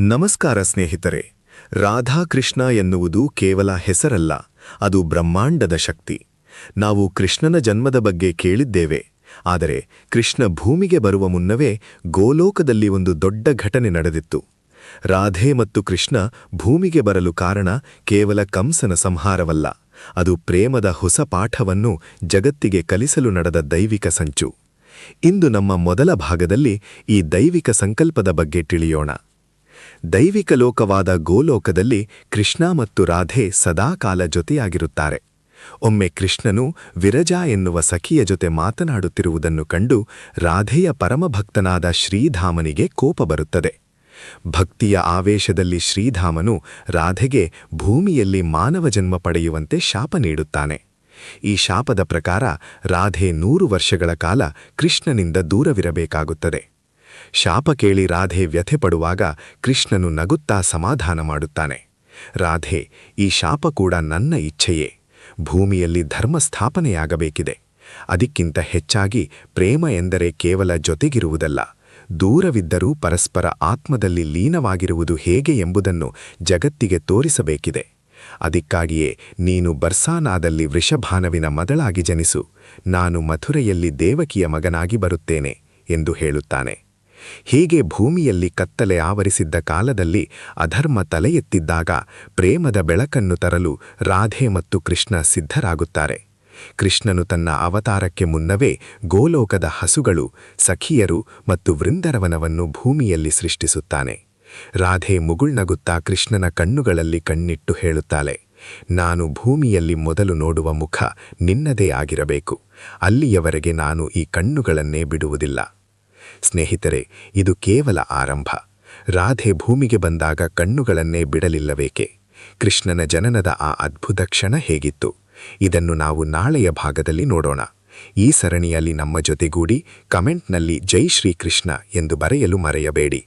ನಮಸ್ಕಾರ ಸ್ನೇಹಿತರೆ. ರಾಧಾಕೃಷ್ಣ ಎನ್ನುವುದು ಕೇವಲ ಹೆಸರಲ್ಲ, ಅದು ಬ್ರಹ್ಮಾಂಡದ ಶಕ್ತಿ. ನಾವು ಕೃಷ್ಣನ ಜನ್ಮದ ಬಗ್ಗೆ ಕೇಳಿದ್ದೇವೆ, ಆದರೆ ಕೃಷ್ಣ ಭೂಮಿಗೆ ಬರುವ ಮುನ್ನವೇ ಗೋಲೋಕದಲ್ಲಿ ಒಂದು ದೊಡ್ಡ ಘಟನೆ ನಡೆದಿತ್ತು. ರಾಧೆ ಮತ್ತು ಕೃಷ್ಣ ಭೂಮಿಗೆ ಬರಲು ಕಾರಣ ಕೇವಲ ಕಂಸನ ಸಂಹಾರವಲ್ಲ, ಅದು ಪ್ರೇಮದ ಹೊಸ ಪಾಠವನ್ನು ಜಗತ್ತಿಗೆ ಕಲಿಸಲು ನಡೆದ ದೈವಿಕ ಸಂಚು. ಇಂದು ನಮ್ಮ ಮೊದಲ ಭಾಗದಲ್ಲಿ ಈ ದೈವಿಕ ಸಂಕಲ್ಪದ ಬಗ್ಗೆ ತಿಳಿಯೋಣ. ದೈವಿಕ ಲೋಕವಾದ ಗೋಲೋಕದಲ್ಲಿ ಕೃಷ್ಣ ಮತ್ತು ರಾಧೆ ಸದಾಕಾಲ ಜೊತೆಯಾಗಿರುತ್ತಾರೆ. ಒಮ್ಮೆ ಕೃಷ್ಣನು ವಿರಜಾ ಎನ್ನುವ ಸಖಿಯ ಜೊತೆ ಮಾತನಾಡುತ್ತಿರುವುದನ್ನು ಕಂಡು ರಾಧೆಯ ಪರಮಭಕ್ತನಾದ ಶ್ರೀಧಾಮನಿಗೆ ಕೋಪ ಬರುತ್ತದೆ. ಭಕ್ತಿಯ ಆವೇಶದಲ್ಲಿ ಶ್ರೀಧಾಮನು ರಾಧೆಗೆ ಭೂಮಿಯಲ್ಲಿ ಮಾನವ ಜನ್ಮ ಪಡೆಯುವಂತೆ ಶಾಪ ನೀಡುತ್ತಾನೆ. ಈ ಶಾಪದ ಪ್ರಕಾರ ರಾಧೆ 100 ವರ್ಷಗಳ ಕಾಲ ಕೃಷ್ಣನಿಂದ ದೂರವಿರಬೇಕಾಗುತ್ತದೆ. ಶಾಪ ಕೇಳಿ ರಾಧೆ ವ್ಯಥೆಪಡುವಾಗ ಕೃಷ್ಣನು ನಗುತ್ತಾ ಸಮಾಧಾನ ಮಾಡುತ್ತಾನೆ. ರಾಧೆ, ಈ ಶಾಪ ಕೂಡ ನನ್ನ ಇಚ್ಛೆಯೇ. ಭೂಮಿಯಲ್ಲಿ ಧರ್ಮ ಸ್ಥಾಪನೆಯಾಗಬೇಕಿದೆ. ಅದಕ್ಕಿಂತ ಹೆಚ್ಚಾಗಿ ಪ್ರೇಮ ಎಂದರೆ ಕೇವಲ ಜೊತೆಗಿರುವುದಲ್ಲ, ದೂರವಿದ್ದರೂ ಪರಸ್ಪರ ಆತ್ಮದಲ್ಲಿ ಲೀನವಾಗಿರುವುದು ಹೇಗೆ ಎಂಬುದನ್ನು ಜಗತ್ತಿಗೆ ತೋರಿಸಬೇಕಿದೆ. ಅದಕ್ಕಾಗಿಯೇ ನೀನು ಬರ್ಸಾನಾದಲ್ಲಿ ವೃಷಭಾನುವಿನ ಮಗಳಾಗಿ ಜನಿಸು, ನಾನು ಮಥುರೆಯಲ್ಲಿ ದೇವಕಿಯ ಮಗನಾಗಿ ಬರುತ್ತೇನೆ ಎಂದು ಹೇಳುತ್ತಾನೆ. ಹೀಗೆ ಭೂಮಿಯಲ್ಲಿ ಕತ್ತಲೆ ಆವರಿಸಿದ್ದ ಕಾಲದಲ್ಲಿ ಅಧರ್ಮ ತಲೆ ಎತ್ತಿದ್ದಾಗ ಪ್ರೇಮದ ಬೆಳಕನ್ನು ತರಲು ರಾಧೆ ಮತ್ತು ಕೃಷ್ಣ ಸಿದ್ಧರಾಗುತ್ತಾರೆ. ಕೃಷ್ಣನು ತನ್ನ ಅವತಾರಕ್ಕೆ ಮುನ್ನವೇ ಗೋಲೋಕದ ಹಸುಗಳು, ಸಖಿಯರು ಮತ್ತು ವೃಂದರವನವನ್ನು ಭೂಮಿಯಲ್ಲಿ ಸೃಷ್ಟಿಸುತ್ತಾನೆ. ರಾಧೆ ಮುಗುಳ್ನಗುತ್ತಾ ಕೃಷ್ಣನ ಕಣ್ಣುಗಳಲ್ಲಿ ಕಣ್ಣಿಟ್ಟು ಹೇಳುತ್ತಾಳೆ, ನಾನು ಭೂಮಿಯಲ್ಲಿ ಮೊದಲು ನೋಡುವ ಮುಖ ನಿನ್ನದೇ ಆಗಿರಬೇಕು. ಅಲ್ಲಿಯವರೆಗೆ ನಾನು ಈ ಕಣ್ಣುಗಳನ್ನೇ ಬಿಡುವುದಿಲ್ಲ. ಸ್ನೇಹಿತರೆ, ಇದು ಕೇವಲ ಆರಂಭ. ರಾಧೆ ಭೂಮಿಗೆ ಬಂದಾಗ ಕಣ್ಣುಗಳನ್ನೇ ಬಿಡಲಿಲ್ಲವೇಕೆ? ಕೃಷ್ಣನ ಜನನದ ಆ ಅದ್ಭುತ ಕ್ಷಣ ಹೇಗಿತ್ತು? ಇದನ್ನು ನಾವು ನಾಳೆಯ ಭಾಗದಲ್ಲಿ ನೋಡೋಣ. ಈ ಸರಣಿಯಲ್ಲಿ ನಮ್ಮ ಜೊತೆಗೂಡಿ ಕಮೆಂಟ್ನಲ್ಲಿ ಜೈ ಶ್ರೀಕೃಷ್ಣ ಎಂದು ಬರೆಯಲು ಮರೆಯಬೇಡಿ.